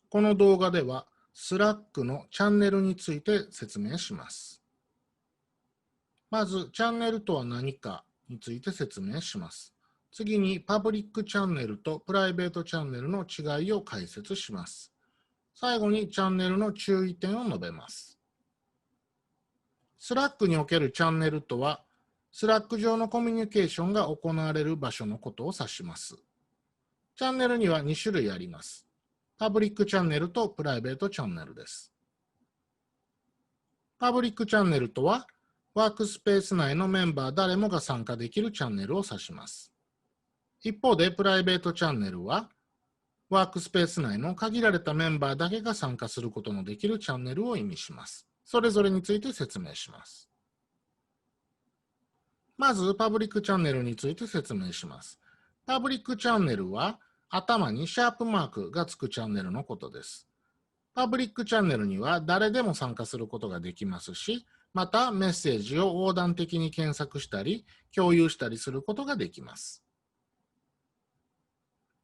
この動画では、Slack のチャンネルについて説明します。まず、チャンネルとは何かについて説明します。次に、パブリックチャンネルとプライベートチャンネルの違いを解説します。最後に、チャンネルの注意点を述べます。Slack におけるチャンネルとは、Slack 上のコミュニケーションが行われる場所のことを指します。チャンネルには2種類あります。パブリックチャンネルとプライベートチャンネルです。パブリックチャンネルとは、ワークスペース内のメンバー誰もが参加できるチャンネルを指します。一方で、プライベートチャンネルは、ワークスペース内の限られたメンバーだけが参加することのできるチャンネルを意味します。それぞれについて説明します。まず、パブリックチャンネルについて説明します。パブリックチャンネルは、頭にシャープマークがつくチャンネルのことです。パブリックチャンネルには誰でも参加することができますし、またメッセージを横断的に検索したり、共有したりすることができます。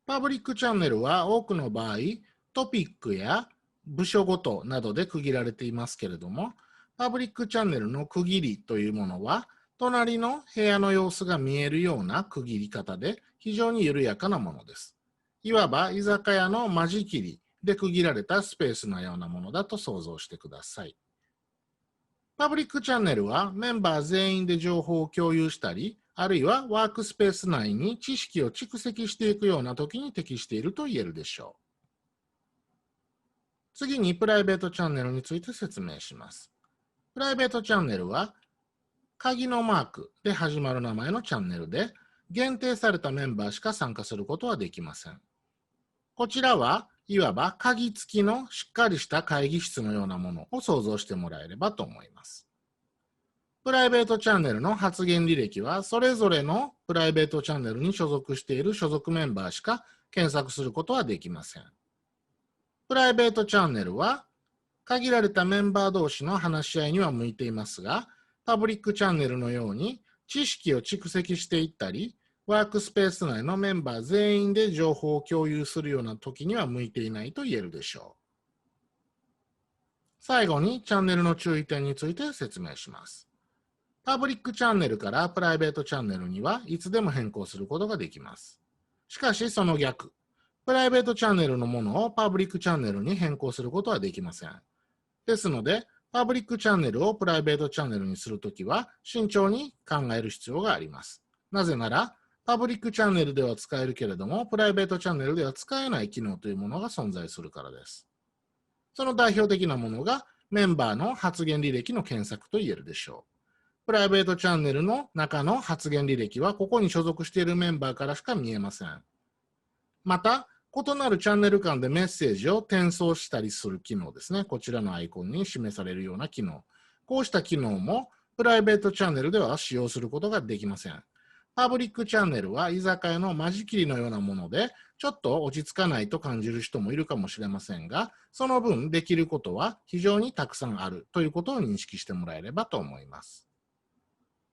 パブリックチャンネルは多くの場合、トピックや部署ごとなどで区切られていますけれども、パブリックチャンネルの区切りというものは、隣の部屋の様子が見えるような区切り方で非常に緩やかなものです。いわば居酒屋の間仕切りで区切られたスペースのようなものだと想像してください。パブリックチャンネルはメンバー全員で情報を共有したり、あるいはワークスペース内に知識を蓄積していくような時に適していると言えるでしょう。次にプライベートチャンネルについて説明します。プライベートチャンネルは鍵のマークで始まる名前のチャンネルで、限定されたメンバーしか参加することはできません。こちらはいわば鍵付きのしっかりした会議室のようなものを想像してもらえればと思います。プライベートチャンネルの発言履歴は、それぞれのプライベートチャンネルに所属している所属メンバーしか検索することはできません。プライベートチャンネルは、限られたメンバー同士の話し合いには向いていますが、パブリックチャンネルのように知識を蓄積していったり、ワークスペース内のメンバー全員で情報を共有するような時には向いていないと言えるでしょう。最後にチャンネルの注意点について説明します。パブリックチャンネルからプライベートチャンネルにはいつでも変更することができます。しかしその逆、プライベートチャンネルのものをパブリックチャンネルに変更することはできません。ですので、パブリックチャンネルをプライベートチャンネルにするときは慎重に考える必要があります。なぜなら、パブリックチャンネルでは使えるけれども、プライベートチャンネルでは使えない機能というものが存在するからです。その代表的なものがメンバーの発言履歴の検索と言えるでしょう。プライベートチャンネルの中の発言履歴はここに所属しているメンバーからしか見えません。また、異なるチャンネル間でメッセージを転送したりする機能ですね。こちらのアイコンに示されるような機能。こうした機能もプライベートチャンネルでは使用することができません。パブリックチャンネルは居酒屋の間仕切りのようなもので、ちょっと落ち着かないと感じる人もいるかもしれませんが、その分できることは非常にたくさんあるということを認識してもらえればと思います。